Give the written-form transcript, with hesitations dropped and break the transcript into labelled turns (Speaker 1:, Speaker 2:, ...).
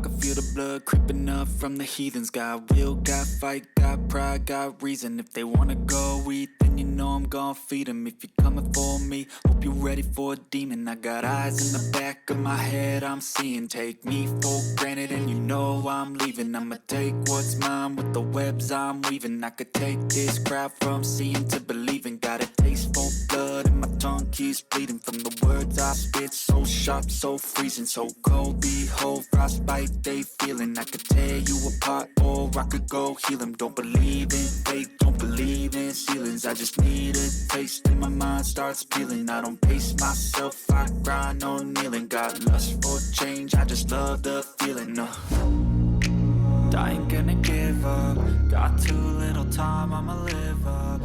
Speaker 1: can feel the blood creeping up from the heathens. Got will, got fight, got pride, got reason. If they wanna go eat, then you know I'm gon' feed them. If you're coming for me, hope you're ready for a demon. I got eyes in the back of my head, I'm seeing. Take me for granted and you know I'm leaving. I'ma take what's mine with the webs I'm weaving. I could take this crowd from seeing to believing. Got a taste for blood and my tongue keeps bleeding from the words I spit. So sharp, so freezing, so cold. Behold, frostbite they feeling. I could tear you apart or I could go heal them. Don't believe in fate, don't believe in ceilings. I just need a taste and my mind starts peeling. I don't pace myself, I grind on kneeling. Got lust for change, I just love the feeling. I ain't gonna give up. Got too little time, I'ma live up.